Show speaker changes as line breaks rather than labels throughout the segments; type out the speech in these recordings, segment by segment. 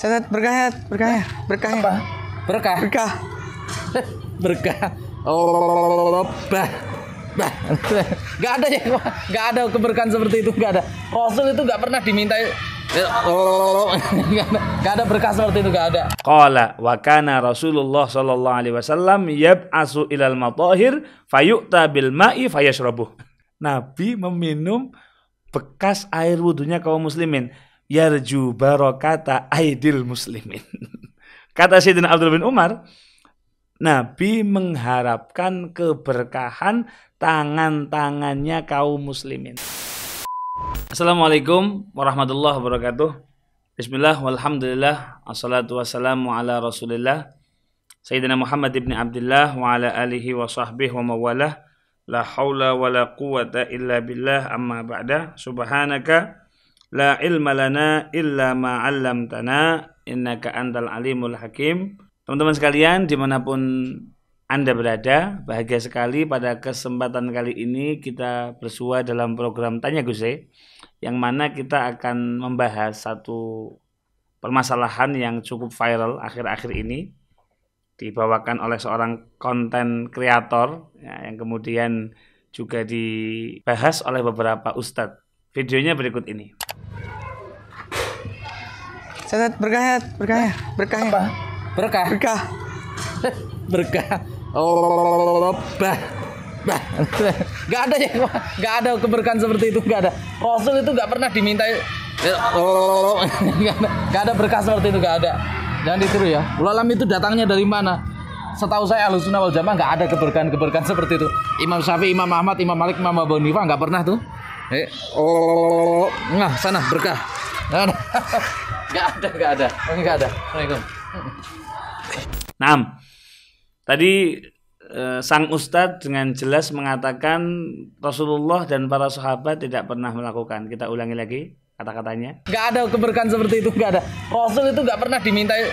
Catat berkah, berkah, berkah.
Apa? Berkah.
Berkah.
Berkah. Oh, bah. Gak ada ya, gak ada keberkahan seperti itu, gak ada. Rasul itu gak pernah dimintai. Gak ada berkah seperti itu, gak ada.
Qala wa kana Rasulullah sallallahu alaihi wasallam yab'asu ilal matahir fayu'ta bil ma'i fayashrabuh. Nabi meminum bekas air wudunya kaum muslimin. Yarju barakata aidil muslimin. Kata Sayyidina Abdullah bin Umar, Nabi mengharapkan keberkahan tangan-tangannya kaum muslimin. Assalamualaikum warahmatullahi wabarakatuh. Bismillah walhamdulillah assalatu wassalamu ala rasulillah Sayyidina Muhammad ibn Abdullah wa ala alihi wa sahbihi wa mawalah. La hawla wa la quwata illa billah, amma ba'da. Subhanaka la ilma lana illa ma 'allamtana innaka antal alimul hakim. Teman-teman sekalian dimanapun Anda berada, bahagia sekali pada kesempatan kali ini kita bersua dalam program Tanya Guse, yang mana kita akan membahas satu permasalahan yang cukup viral akhir-akhir ini, dibawakan oleh seorang konten kreator ya, yang kemudian juga dibahas oleh beberapa ustadz. Videonya berikut ini.
Catat berkah, berkah, berkah.
Apa? Berkah.
Berkah.
Berkah. Oh, bah. Gak ada ya, gak ada keberkahan seperti itu, gak ada. Rasul itu gak pernah dimintai. Gak ada berkah seperti itu, gak ada. Jangan ditiru ya. Ulama itu datangnya dari mana? Setahu saya Ahlussunnah wal Jamaah gak ada keberkahan seperti itu. Imam Syafi'i, Imam Ahmad, Imam Malik, Imam Abu Hanifah gak pernah tuh. Nah, sana berkah. Gak ada. Assalamualaikum.
Nah, tadi sang ustadz dengan jelas mengatakan Rasulullah dan para sahabat tidak pernah melakukan. Kita ulangi lagi kata-katanya.
Gak ada keberkahan seperti itu, gak ada. Rasul itu gak pernah dimintai.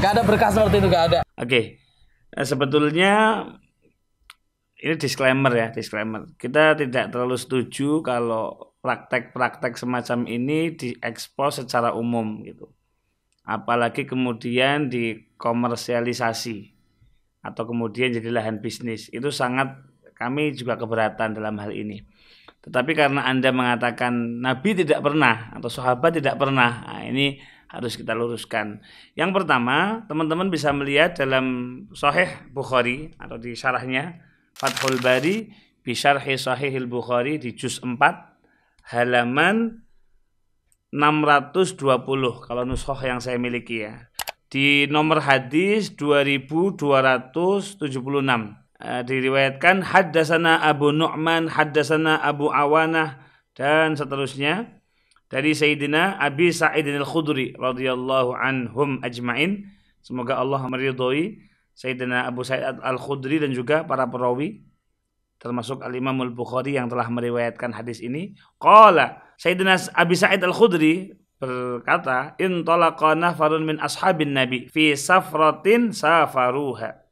Gak ada berkah seperti itu, gak ada.
Oke. Sebetulnya ini disclaimer ya, disclaimer. Kita tidak terlalu setuju kalau praktek-praktek semacam ini diekspos secara umum gitu. Apalagi kemudian dikomersialisasi atau kemudian jadi lahan bisnis. Itu sangat, kami juga keberatan dalam hal ini. Tetapi karena Anda mengatakan Nabi tidak pernah atau sahabat tidak pernah, nah ini harus kita luruskan. Yang pertama, teman-teman bisa melihat dalam Sahih Bukhari atau di syarahnya Fathul Bari bi Syarhi Sahihil Bukhari di juz 4 halaman 620 kalau nushah yang saya miliki ya. Di nomor hadis 2276 diriwayatkan haddasana Abu Nu'man, haddasana Abu Awanah dan seterusnya dari Sayyidina Abi Sa'id al-Khudri radhiyallahu anhum ajma'in. Semoga Allah meridhoi Sayyidina Abu Sa'id al-Khudri dan juga para perawi termasuk Al-Imam Al-Bukhari yang telah meriwayatkan hadis ini. Qala Sayyidina Abi Sa'id al-Khudri berkata, intalaqa nafarun min ashabin nabi fi safratin safaruha.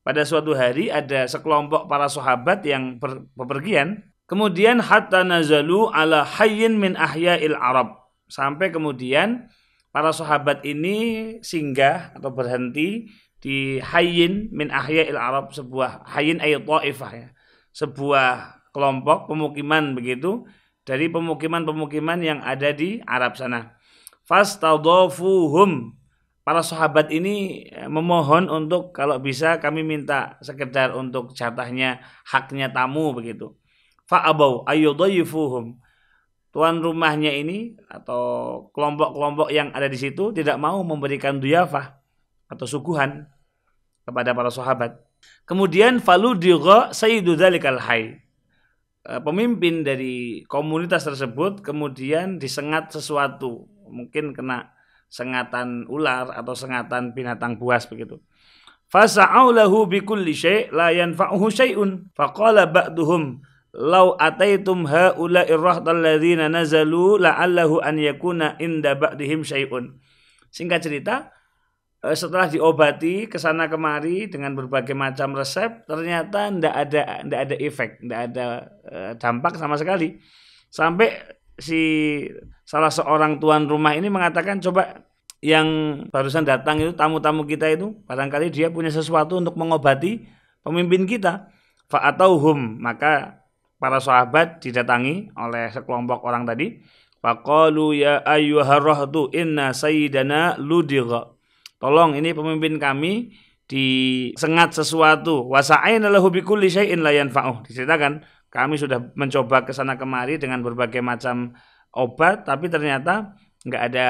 Pada suatu hari ada sekelompok para sahabat yang bepergian, kemudian hatta nazalu ala hayyin min ahya'il Arab. Sampai kemudian para sahabat ini singgah atau berhenti di hayyin min ahya'il Arab, sebuah hayyin ay ta'ifah ya. Sebuah kelompok pemukiman begitu dari pemukiman-pemukiman yang ada di Arab sana. Fastadhafuhum. Para sahabat ini memohon untuk kalau bisa kami minta sekedar untuk jatahnya, haknya tamu begitu. Fa'abau ayyudhayifuhum. Tuan rumahnya ini atau kelompok-kelompok yang ada di situ tidak mau memberikan duyafah atau suguhan kepada para sahabat. Kemudian faludigha sayyidu dzalikal hayy. Pemimpin dari komunitas tersebut kemudian disengat sesuatu, mungkin kena sengatan ular atau sengatan binatang buas begitu. Fasa'au lahu bikulli syai' la yanfa'uhu syai'un. Faqala ba'duhum law ataitum haula'ir rahtal ladzina nazalu la'allahu an yakuna inda ba'dihim syai'un. Singkat cerita, setelah diobati kesana kemari dengan berbagai macam resep, ternyata tidak ada efek, tidak ada dampak sama sekali. Sampai si salah seorang tuan rumah ini mengatakan, coba yang barusan datang itu, tamu-tamu kita itu, barangkali dia punya sesuatu untuk mengobati pemimpin kita. Fa'atauhum, maka para sahabat didatangi oleh sekelompok orang tadi. Faqalu ya ayyuhar rahtu inna sayyidana ludigha. Tolong, ini pemimpin kami disengat sesuatu. Wasa'aina lahu bikulli syai'in la yanfa'uh. Diceritakan, kami sudah mencoba ke sana kemari dengan berbagai macam obat, tapi ternyata enggak ada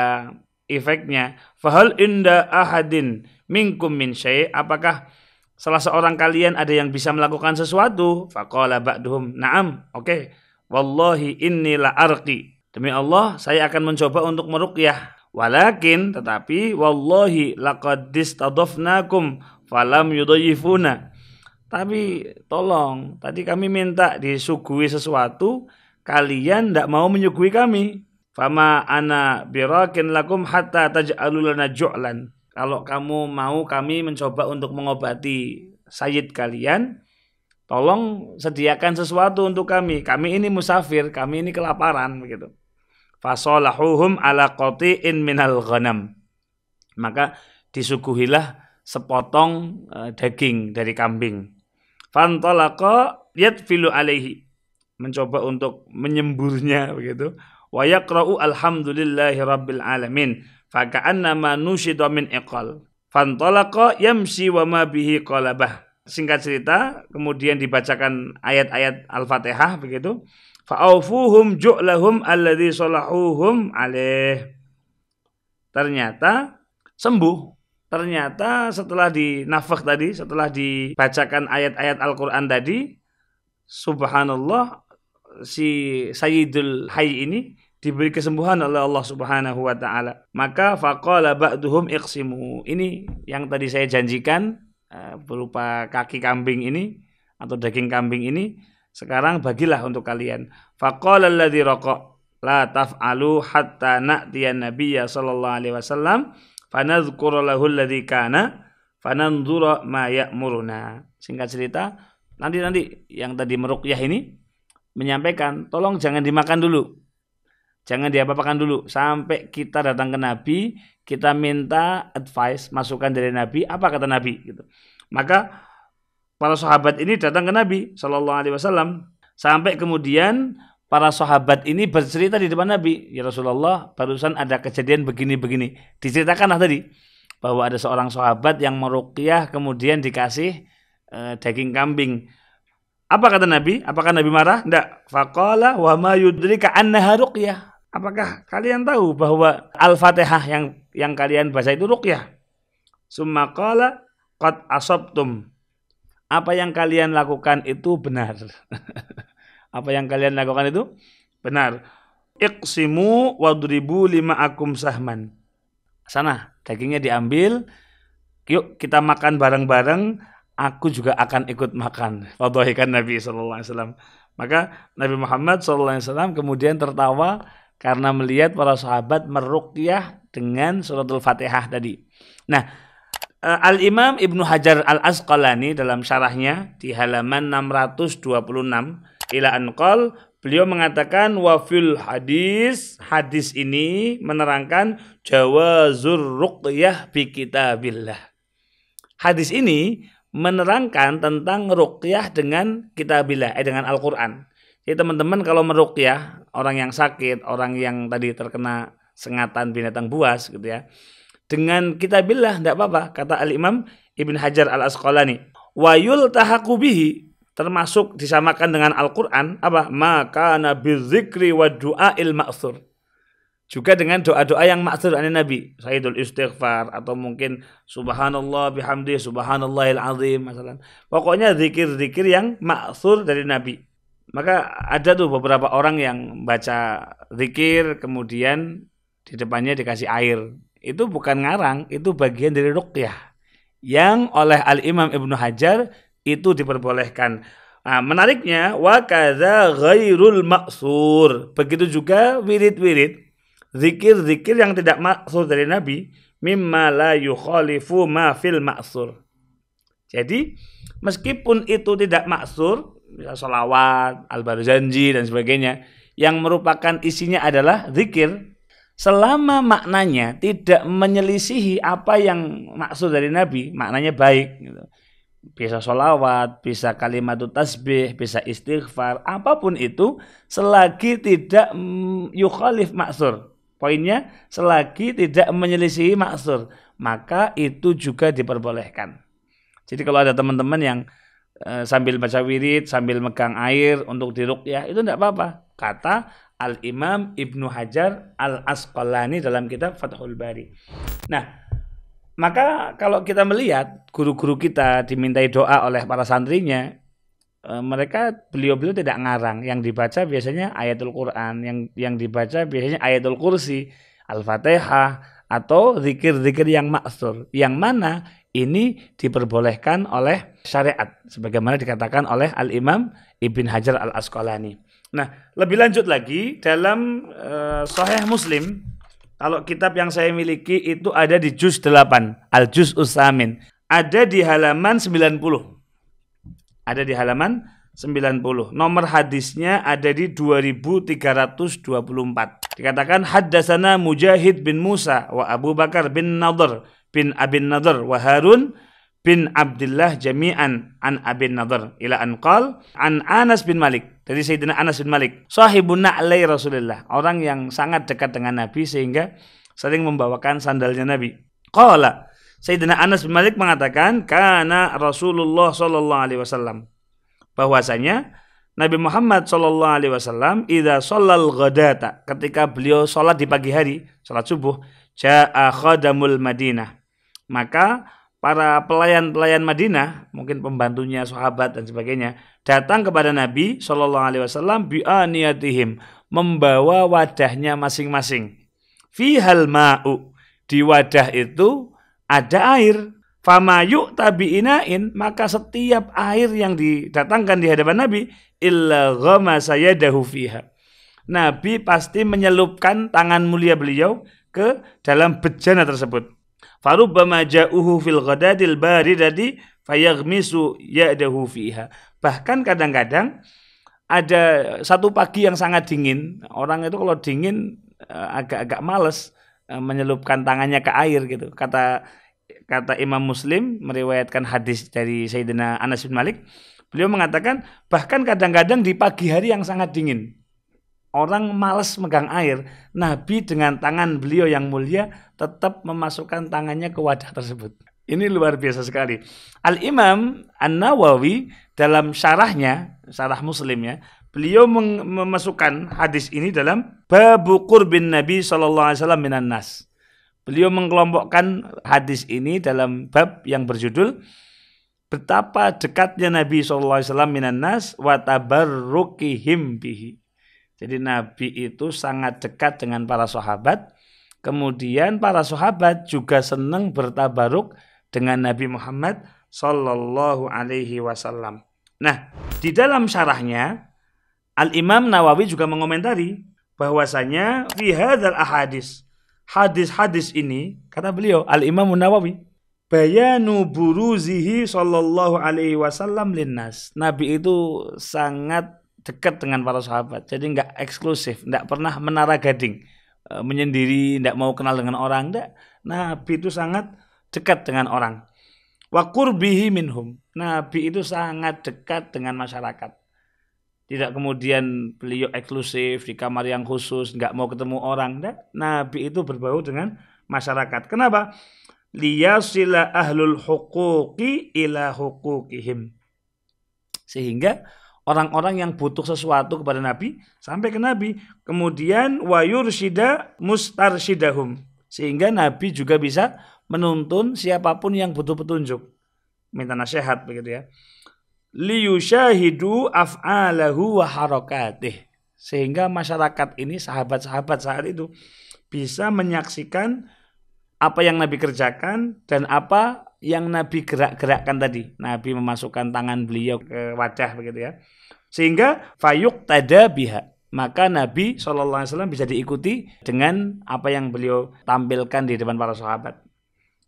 efeknya. Fahal inda ahadin minkum min syai', apakah salah seorang kalian ada yang bisa melakukan sesuatu? Faqala ba'duhum na'am, oke. Wallahi inni la arqi, demi Allah saya akan mencoba untuk meruqyah. Walakin, tetapi wallahi laqad istadafnakum falam yudhayifuna. Tapi tolong, tadi kami minta disuguhi sesuatu, kalian tidak mau menyuguhi kami. Fama ana birakin lakum hatta taj'alu lana ju'lan. Kalau kamu mau kami mencoba untuk mengobati sayyid kalian, tolong sediakan sesuatu untuk kami. Kami ini musafir, kami ini kelaparan begitu. Fasalahuhum ala qati'in minal ghanam. Maka disuguhilah sepotong daging dari kambing. Fantalaqa yadfilu alaihi, mencoba untuk menyemburnya begitu. Wa yaqra'u alhamdulillahi rabbil alamin. Faka'annama nushida min iqal. Fantalaqa yamshi wa ma bihi qalabah. Singkat cerita, kemudian dibacakan ayat-ayat Al-Fatihah begitu. Fa'aufuhum ju'lahum alladhi salahuhum alaih. Ternyata sembuh. Ternyata setelah dinafakh tadi, setelah dibacakan ayat-ayat Al-Quran tadi, subhanallah, si Sayyidul Hayy ini diberi kesembuhan oleh Allah Subhanahu wa ta'ala. Maka faqala ba'duhum iqsimu. Ini yang tadi saya janjikan, berupa kaki kambing ini atau daging kambing ini, sekarang bagilah untuk kalian. Faqala alladhi raqa la taf'alu hatta na'tiyan nabiyya sallallahu alaihi wasallam fanadhkura lahu alladhi kana fananzura ma ya'muruna. Singkat cerita, nanti yang tadi meruqyah ini menyampaikan, tolong jangan dimakan dulu, jangan diapa-apakan dulu, sampai kita datang ke Nabi, kita minta advice, masukan dari Nabi, apa kata Nabi gitu. Maka para sahabat ini datang ke Nabi Sallallahu Alaihi Wasallam, sampai kemudian para sahabat ini bercerita di depan Nabi, ya Rasulullah, barusan ada kejadian begini-begini. Diceritakanlah tadi bahwa ada seorang sahabat yang meruqyah kemudian dikasih daging kambing. Apa kata Nabi? Apakah Nabi marah? Tidak. Faqala wa ma yudrika annaha ruqyah. Apakah kalian tahu bahwa Al-Fatihah yang kalian baca itu ruqyah? Summa qala qad asabtum. Apa yang kalian lakukan itu benar. Apa yang kalian lakukan itu benar. Iqsimu wadribu lima'akum sahman. Sana, dagingnya diambil. Yuk kita makan bareng-bareng. Aku juga akan ikut makan. Fadhahikan Nabi sallallahu alaihi wasallam. Maka Nabi Muhammad sallallahu alaihi wasallam kemudian tertawa karena melihat para sahabat meruqyah dengan suratul Fatihah tadi. Nah, Al-Imam Ibnu Hajar Al-Asqalani dalam syarahnya di halaman 626 ila anqal, beliau mengatakan wa fil hadis ini menerangkan jawazur ruqyah bi kitabillah. Hadis ini menerangkan tentang ruqyah dengan kitabillah, dengan Al-Qur'an. Jadi teman-teman kalau meruqyah orang yang sakit, orang yang tadi terkena sengatan binatang buas gitu ya, dengan kitabillah tidak apa-apa, kata Al-Imam Ibn Hajar Al-Asqalani. Wa yultahaqu bihi, termasuk disamakan dengan Al-Qur'an apa? Maka nabi dzikri wa du'ail ma'tsur. Juga dengan doa-doa yang ma'tsur dari Nabi, Sayyidul Istighfar atau mungkin subhanallah bihamdi subhanallahil azim masalah. Pokoknya zikir-zikir yang ma'tsur dari Nabi. Maka ada tuh beberapa orang yang baca zikir kemudian di depannya dikasih air. Itu bukan ngarang, itu bagian dari ruqyah yang oleh Al-Imam Ibnu Hajar itu diperbolehkan. Nah, menariknya wa kadza ghairul ma'tsur. Begitu juga wirid-wirid, zikir-zikir yang tidak ma'tsur dari Nabi, mimma la yukhalifu ma fil ma'tsur. Jadi, meskipun itu tidak ma'tsur, misal sholawat, al-barzanji dan sebagainya, yang merupakan isinya adalah zikir, selama maknanya tidak menyelisihi apa yang maksud dari Nabi, maknanya baik gitu. Bisa sholawat, bisa kalimat tasbih, bisa istighfar, apapun itu selagi tidak yukhalif maksur. Poinnya selagi tidak menyelisihi maksur, maka itu juga diperbolehkan. Jadi kalau ada teman-teman yang sambil baca wirid, sambil megang air untuk diruqyah, itu tidak apa-apa. Kata Al-Imam Ibnu Hajar Al-Asqalani dalam kitab Fathul Bari. Nah, maka kalau kita melihat guru-guru kita dimintai doa oleh para santrinya, beliau-beliau tidak ngarang. Yang dibaca biasanya ayatul Quran, yang dibaca biasanya ayatul kursi, Al-Fatihah, atau zikir-zikir yang maksur, yang mana ini diperbolehkan oleh syariat sebagaimana dikatakan oleh Al-Imam Ibn Hajar Al-Asqalani. Nah, lebih lanjut lagi dalam Sahih Muslim, kalau kitab yang saya miliki itu ada di juz 8, Al-Juz Usamin, ada di halaman 90. Ada di halaman 90. Nomor hadisnya ada di 2324. Dikatakan haddatsana Mujahid bin Musa wa Abu Bakar bin Nadhr bin Abin Nadhr wa Harun bin Abdullah jami'an an Abin Nadhr ila an qal an Anas bin Malik, dari Sayyidina Anas bin Malik, sahibun na'lai Rasulullah, orang yang sangat dekat dengan Nabi sehingga sering membawakan sandalnya Nabi. Qala, Sayyidina Anas bin Malik mengatakan, kana Rasulullah sallallahu alaihi wasallam, bahwasanya Nabi Muhammad sallallahu alaihi wasallam idza shallal ghadata, ketika beliau salat di pagi hari, salat subuh, jaa khadamul Madinah, maka para pelayan-pelayan Madinah, mungkin pembantunya, sahabat dan sebagainya, datang kepada Nabi sallallahu alaihi wasallam bi aniyatihim, membawa wadahnya masing-masing. Fihal ma'u, di wadah itu ada air. Fama yu'tabi'inain, maka setiap air yang didatangkan di hadapan Nabi, illa ghamasa yadahu fiha, Nabi pasti menyelupkan tangan mulia beliau ke dalam bejana tersebut. Farubbama ja'uhu fil ghadadil baridati fayaghmisu yadahu fiha. Bahkan kadang-kadang ada satu pagi yang sangat dingin, orang itu kalau dingin agak-agak males menyelupkan tangannya ke air gitu. Kata Imam Muslim meriwayatkan hadis dari Sayyidina Anas bin Malik, beliau mengatakan bahkan kadang-kadang di pagi hari yang sangat dingin, orang malas megang air, Nabi dengan tangan beliau yang mulia tetap memasukkan tangannya ke wadah tersebut. Ini luar biasa sekali. Al-Imam An-Nawawi dalam syarahnya, syarah Muslimnya, beliau memasukkan hadis ini dalam Babu Qurbin Nabi sallallahu alaihi wasallam minan nas. Beliau mengelompokkan hadis ini dalam bab yang berjudul betapa dekatnya Nabi SAW minan nas wa tabarrukihim bihi. Jadi Nabi itu sangat dekat dengan para sahabat. Kemudian para sahabat juga senang bertabaruk dengan Nabi Muhammad sallallahu alaihi wasallam. Nah, di dalam syarahnya Al-Imam Nawawi juga mengomentari bahwasanya fi hadzal ahadis, hadis-hadis ini, kata beliau Al-Imam Nawawi, bayanu buruzihi sallallahu alaihi wasallam linnas. Nabi itu sangat dekat dengan para sahabat. Jadi enggak eksklusif, enggak pernah menara gading, menyendiri, enggak mau kenal dengan orang, enggak. Nabi itu sangat dekat dengan orang. Wa qurbihi minhum. Nabi itu sangat dekat dengan masyarakat. Tidak kemudian beliau eksklusif di kamar yang khusus, nggak mau ketemu orang. Enggak. Nabi itu berbau dengan masyarakat. Kenapa? Liyasila ahlul huquqi ila huquqihim. Sehingga orang-orang yang butuh sesuatu kepada Nabi sampai ke Nabi. Kemudian wa yursyida mustarsyidahum. Sehingga Nabi juga bisa menuntun siapapun yang butuh petunjuk. Minta nasihat begitu ya. Liyushahidu af'alahu wa harakatih, sehingga masyarakat ini, sahabat-sahabat saat itu bisa menyaksikan apa yang Nabi kerjakan dan apa yang Nabi gerak-gerakkan tadi. Nabi memasukkan tangan beliau ke wadah begitu ya, sehingga fayuqtada biha, maka Nabi SAW bisa diikuti dengan apa yang beliau tampilkan di depan para sahabat.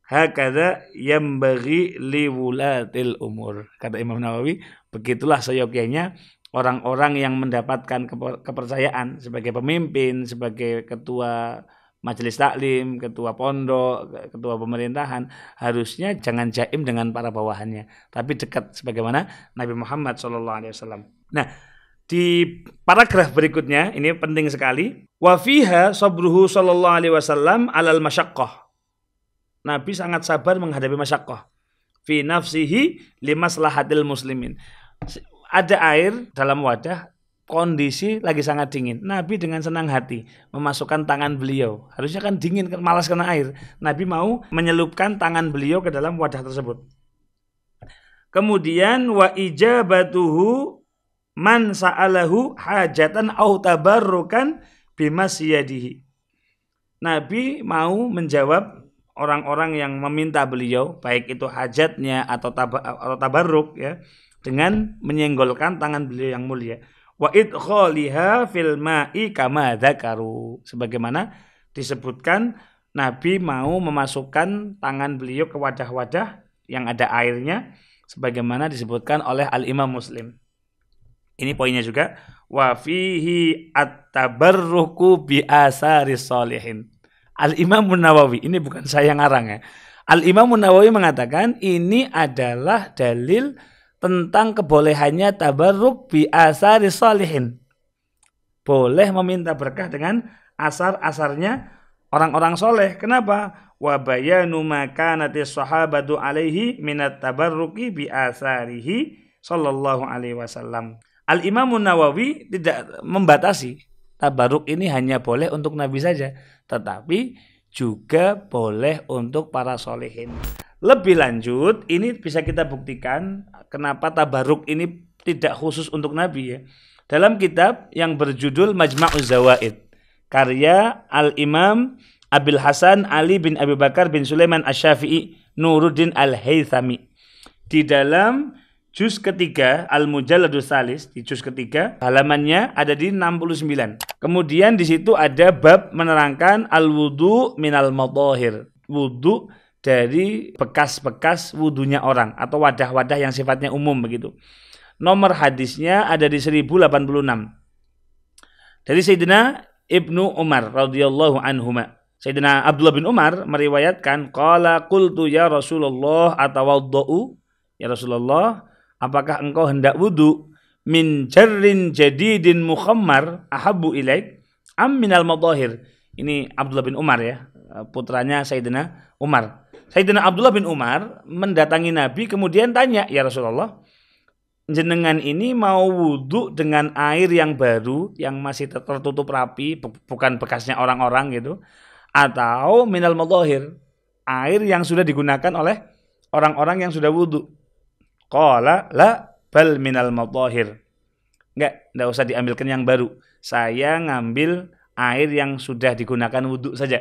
Hakadha yambaghi liwulatil umur, kata Imam Nawawi, begitulah seyogyanya orang-orang yang mendapatkan kepercayaan sebagai pemimpin, sebagai ketua majelis taklim, ketua pondok, ketua pemerintahan, harusnya jangan jaim dengan para bawahannya, tapi dekat sebagaimana Nabi Muhammad SAW. Nah, di paragraf berikutnya ini penting sekali. Wa fiha sabruhu sallallahu alaihi wasallam alal masyaqqah. Nabi sangat sabar menghadapi masyaqqah. Fi nafsihi limaslahatil muslimin. Ada air dalam wadah, kondisi lagi sangat dingin. Nabi dengan senang hati memasukkan tangan beliau. Harusnya kan dingin, malas kena air. Nabi mau menyelupkan tangan beliau ke dalam wadah tersebut. Kemudian wa ijabatuhu man sa'alahu hajatan au tabarrukan bimasyadihi. Nabi mau menjawab orang-orang yang meminta beliau, baik itu hajatnya atau tabarruk ya, dengan menyenggolkan tangan beliau yang mulia. Wa idkhaliha fil ma'i kama dzakaru. Sebagaimana disebutkan Nabi mau memasukkan tangan beliau ke wadah-wadah yang ada airnya sebagaimana disebutkan oleh Al-Imam Muslim. Ini poinnya juga, wa fihi at-tabarruku bi asaris sholihin. Al-Imam Nawawi, ini bukan saya ngarang ya. Al-Imam Nawawi mengatakan ini adalah dalil tentang kebolehannya tabarruk bi asari sholihin. Boleh meminta berkah dengan asar-asarnya orang-orang soleh. Kenapa? Wa bayanu ma kanati sahabatu alaihi minat tabarruki bi asarihi sallallahu alaihi wasallam. Al-Imam Nawawi tidak membatasi tabarruk ini hanya boleh untuk Nabi saja, tetapi juga boleh untuk para solehin. Lebih lanjut, ini bisa kita buktikan kenapa tabarruk ini tidak khusus untuk Nabi ya. Dalam kitab yang berjudul Majma'uz Zawaid, karya Al-Imam Abil Hasan Ali bin Abi Bakar bin Sulaiman Asy-Syafi'i Nuruddin Al-Haythami. Di dalam juz ketiga Al-Mujalladus Salis, di juz ketiga halamannya ada di 69. Kemudian di situ ada bab menerangkan al-wudu minal madahir. Wudu dari bekas-bekas wudunya orang atau wadah-wadah yang sifatnya umum begitu. Nomor hadisnya ada di 1086. Dari Sayyidina Ibnu Umar radhiyallahu anhuma. Sayyidina Abdullah bin Umar meriwayatkan qala qultu ya Rasulullah atawaddau, ya Rasulullah, apakah engkau hendak wudu min jarrin jadidin mukhammar ahabbu ilaik am minal madahir. Ini Abdullah bin Umar ya, putranya Sayyidina Umar. Sayyidina Abdullah bin Umar mendatangi Nabi kemudian tanya, ya Rasulullah, jenengan ini mau wudu dengan air yang baru yang masih tertutup rapi, bukan bekasnya orang-orang gitu, atau minal madahir, air yang sudah digunakan oleh orang-orang yang sudah wudu? Qala la bal minal madahir. Enggak usah diambilkan yang baru. Saya ngambil air yang sudah digunakan wudu saja.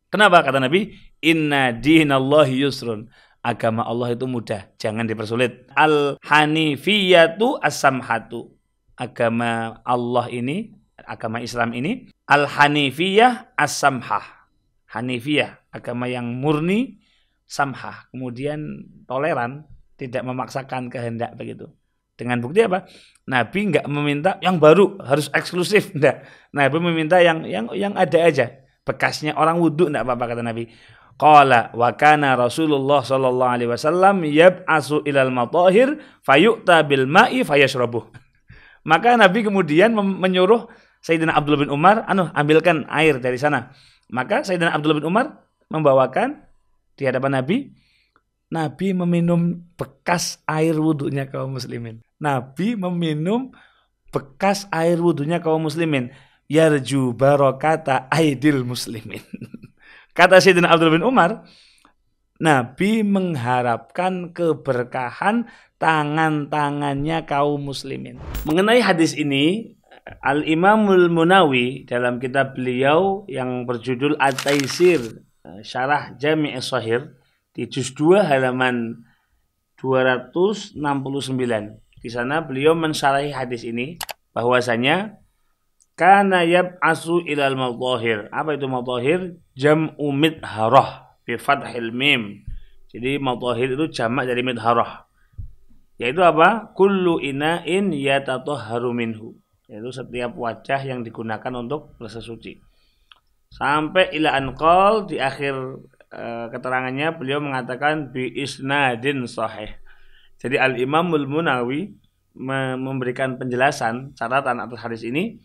Kenapa? Kata Nabi, inna dinallahi yusrun. Agama Allah itu mudah, jangan dipersulit. Al-hanifiyatu as-samhatu. Agama Allah ini, agama Islam ini, al-hanifiyah as-samhah. Hanifiyah, agama yang murni, samhah. Kemudian toleran, tidak memaksakan kehendak begitu. Dengan bukti apa? Nabi enggak meminta yang baru, harus eksklusif, enggak. Nabi meminta yang ada aja. Bekasnya orang wudu enggak apa-apa, kata Nabi. Qala wa kana Rasulullah sallallahu alaihi wasallam yab'asu ilal matahir fayu'ta bil ma'i fayashrabuh. Maka Nabi kemudian menyuruh Sayyidina Abdullah bin Umar, ambilkan air dari sana. Maka Sayyidina Abdullah bin Umar membawakan di hadapan Nabi. Nabi meminum bekas air wudunya kaum muslimin. Nabi meminum bekas air wudunya kaum muslimin. Yarju barakata aidil muslimin. Kata Sayyidina Abdullah bin Umar, Nabi mengharapkan keberkahan tangan-tangannya kaum muslimin. Mengenai hadis ini, Al-Imamul Munawi dalam kitab beliau yang berjudul At-Taisir Syarah Jami' Shahih di juz 2 halaman 269. Di sana beliau mensyarahi hadis ini bahwasanya kana yab'asu ilal madahir. Apa itu madahir? Jam'u midharah bi fathil mim. Jadi madahir itu jamak dari midharah. Yaitu apa? Kullu ina'in yatatahharu minhu. Yaitu setiap wajah yang digunakan untuk bersesuci. Sampai ila anqal di akhir keterangannya beliau mengatakan bi isnadin sahih. Jadi Al-Imamul Munawi memberikan penjelasan catatan atas hadis ini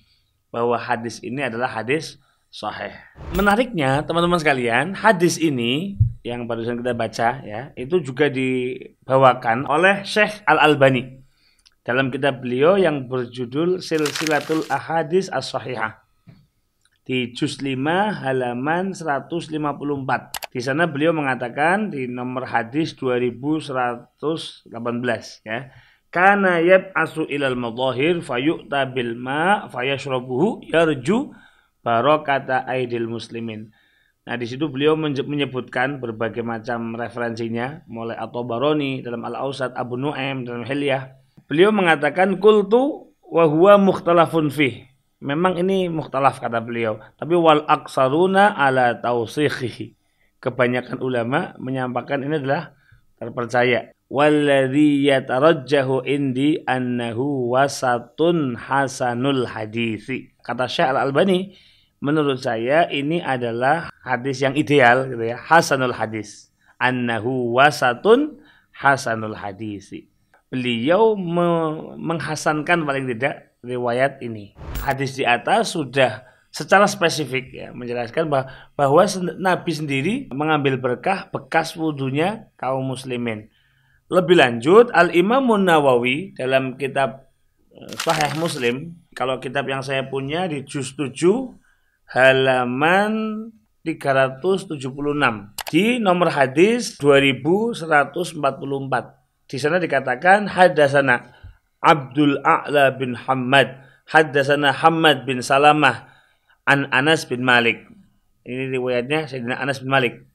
bahwa hadis ini adalah hadis sahih. Menariknya teman-teman sekalian, hadis ini yang barusan kita baca ya, itu juga dibawakan oleh Syekh Al-Albani dalam kitab beliau yang berjudul Silsilatul Ahadits As-Shahihah di juz 5 halaman 154. Di sana beliau mengatakan di nomor hadis 2118 ya. Kana yab'asu ilal madahir fayu'ta bil ma' fayashrabuhu yarju barakata aidil muslimin. Nah, di situ beliau menyebutkan berbagai macam referensinya, mulai At-Tabarani dalam Al-Awsat, Abu Nu'aim dalam Hilyah. Beliau mengatakan qultu wa huwa mukhtalafun fih. Memang ini mukhtalaf kata beliau, tapi wal aksaruna ala tausikhihi. Kebanyakan ulama menyampaikan ini adalah terpercaya. Walladzi yatarajjahu indi annahu wasatun hasanul hadisi. Kata Syekh Al-Albani, menurut saya ini adalah hadis yang ideal gitu ya, hasanul hadis. Annahu wasatun hasanul hadisi. Beliau menghasankan paling tidak riwayat ini. Hadis di atas sudah secara spesifik ya menjelaskan bahwa Nabi sendiri mengambil berkah bekas wudunya kaum muslimin. Lebih lanjut, Al-Imamun Nawawi dalam kitab Sahih Muslim, kalau kitab yang saya punya di juz 7 halaman 376 di nomor hadis 2144. Di sana dikatakan haddatsana Abdul A'la bin Hammad, haddatsana Hammad bin Salamah an Anas bin Malik. Ini riwayatnya Sayyidina Anas bin Malik,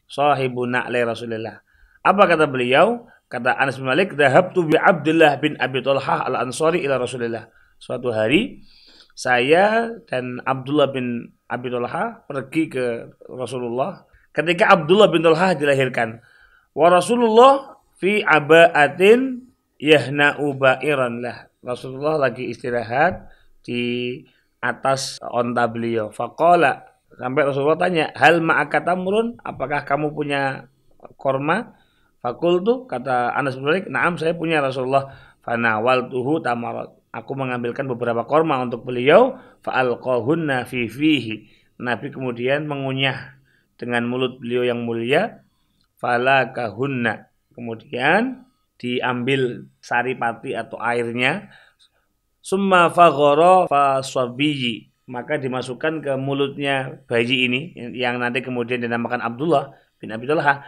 sahibu na'li Rasulullah. Apa kata beliau? Kata Anas bin Malik, "Dhahabtu bi Abdullah bin Abi Thalhah al-Ansari ila Rasulillah." Suatu hari saya dan Abdullah bin Abi Thalhah pergi ke Rasulullah ketika Abdullah bin Thalhah dilahirkan. Wa Rasulullah fi aba'atin yahna'u ba'iran lah. Rasulullah lagi istirahat di atas onta beliau. Faqala, sampai Rasulullah tanya, "Hal ma'aka tamrun?" Apakah kamu punya korma? Fakultu, kata Anas bin Malik, "Na'am, saya punya Rasulullah." Fanawaltuhu tamarat. Aku mengambilkan beberapa korma untuk beliau. Fa'alqahunna fi fihi. Nabi kemudian mengunyah dengan mulut beliau yang mulia. Falakahunna. Kemudian diambil saripati atau airnya. Summa faghara faswabiyi. Maka dimasukkan ke mulutnya bayi ini yang nanti kemudian dinamakan Abdullah bin Abi Thalhah.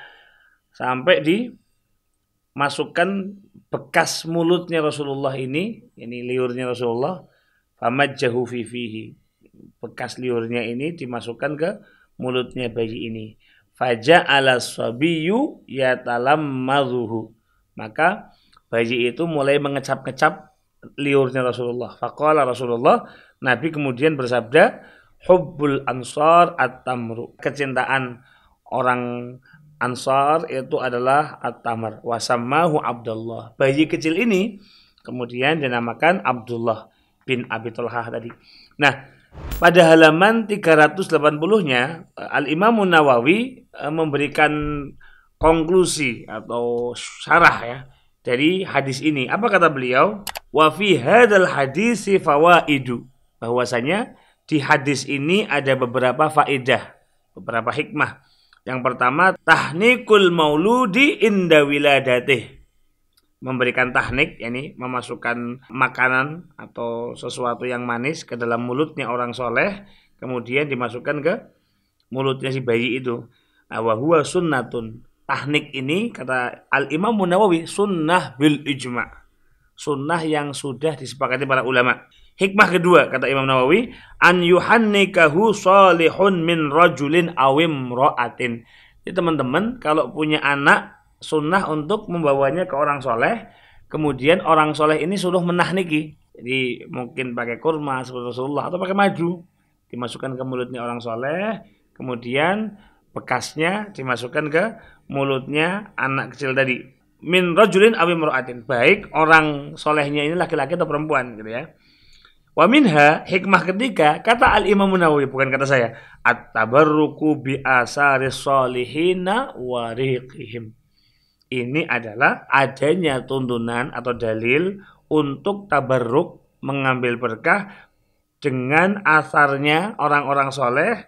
Sampai dimasukkan bekas mulutnya Rasulullah ini liurnya Rasulullah, famajjahu fi fihi. Bekas liurnya ini dimasukkan ke mulutnya bayi ini. Faja'ala sabiyyu yatalammadhuhu. Maka bayi itu mulai mengecap-ngecap liurnya Rasulullah. Faqala Rasulullah, Nabi kemudian bersabda, "Hubbul ansar at-tamru." Kecintaan orang Ansar itu adalah at-tamar. Wasammahu Abdullah. Bayi kecil ini kemudian dinamakan Abdullah bin Abi Thalhah tadi. Nah, pada halaman 380-nya Al-Imam Nawawi memberikan konklusi atau syarah ya dari hadis ini. Apa kata beliau? Wa fi hadzal hadisi fawaidu. Bahwasanya di hadis ini ada beberapa faedah, beberapa hikmah. Yang pertama, tahnikul mauludi inda wiladatih. Memberikan tahnik, yakni memasukkan makanan atau sesuatu yang manis ke dalam mulutnya orang soleh, kemudian dimasukkan ke mulutnya si bayi itu. Wa huwa sunnatun. Tahnik ini, kata Al-Imam Nawawi, sunnah bil ijma'. Sunnah yang sudah disepakati para ulama. Hikmah kedua, kata Imam Nawawi, an yuhannikahu salihun min rajulin awim ro'atin. Jadi teman-teman, kalau punya anak, sunnah untuk membawanya ke orang soleh, kemudian orang soleh ini suruh menahnik. Jadi mungkin pakai kurma seperti Rasulullah atau pakai madu, dimasukkan ke mulutnya orang soleh, kemudian bekasnya dimasukkan ke mulutnya anak kecil tadi. min rajulin aw imra'atin, baik orang solehnya ini laki-laki atau perempuan gitu ya. Wa minha, hikmah ketiga, kata Al-Imam Nawawi, bukan kata saya, at-tabarruku bi asaris solihina wa riqihim. Ini adalah adanya tuntunan atau dalil untuk tabarruk, mengambil berkah dengan asarnya orang-orang soleh,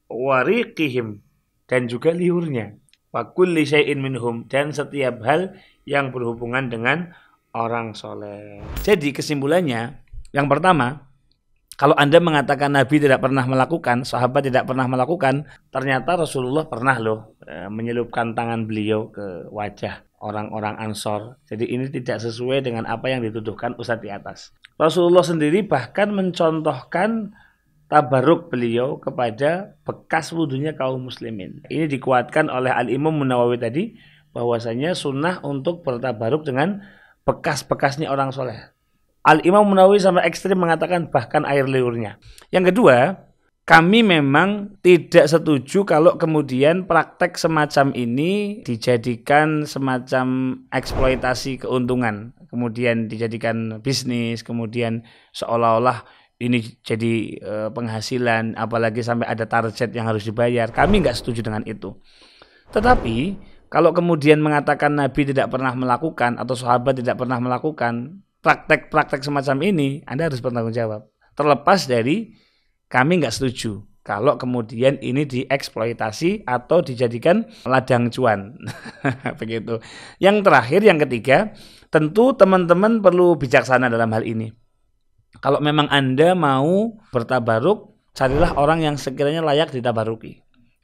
wa riqihim, dan juga liurnya, wa kulli syai'in minhum, dan setiap hal yang berhubungan dengan orang soleh. Jadi kesimpulannya, yang pertama, kalau Anda mengatakan Nabi tidak pernah melakukan, sahabat tidak pernah melakukan, ternyata Rasulullah pernah loh menyelupkan tangan beliau ke wajah orang-orang Ansor. Jadi ini tidak sesuai dengan apa yang dituduhkan Ustadz di atas. Rasulullah sendiri bahkan mencontohkan tabaruk beliau kepada bekas wudhunya kaum muslimin. Ini dikuatkan oleh Al-Imam Nawawi tadi, bahwasanya sunnah untuk bertabaruk dengan bekas-bekasnya orang soleh. Al-Imam Nawawi sampai ekstrim mengatakan bahkan air liurnya. Yang kedua, kami memang tidak setuju kalau kemudian praktek semacam ini dijadikan semacam eksploitasi keuntungan, kemudian dijadikan bisnis, kemudian seolah-olah ini jadi penghasilan, apalagi sampai ada target yang harus dibayar. Kami nggak setuju dengan itu. Tetapi kalau kemudian mengatakan Nabi tidak pernah melakukan atau sahabat tidak pernah melakukan praktek-praktek semacam ini, Anda harus bertanggung jawab. Terlepas dari kami nggak setuju kalau kemudian ini dieksploitasi atau dijadikan ladang cuan. Begitu. Yang terakhir, yang ketiga, tentu teman-teman perlu bijaksana dalam hal ini. Kalau memang Anda mau bertabaruk, carilah orang yang sekiranya layak ditabaruki.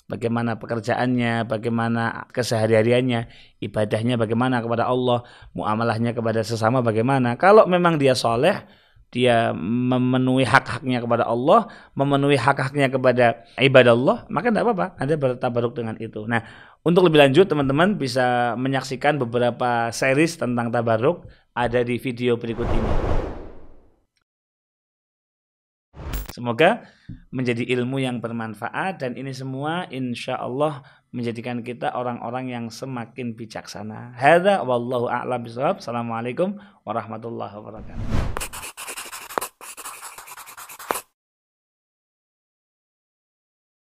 Bagaimana pekerjaannya, bagaimana kesehariannya, ibadahnya bagaimana kepada Allah, muamalahnya kepada sesama bagaimana. Kalau memang dia soleh, dia memenuhi hak-haknya kepada Allah, memenuhi hak-haknya kepada ibadah Allah, maka tidak apa-apa, Anda bertabaruk dengan itu. Nah, untuk lebih lanjut teman-teman bisa menyaksikan beberapa series tentang tabaruk, ada di video berikut ini. Semoga menjadi ilmu yang bermanfaat, dan ini semua insya Allah menjadikan kita orang-orang yang semakin bijaksana. Hadza wallahu a'lam bishawab. Assalamualaikum warahmatullahi wabarakatuh.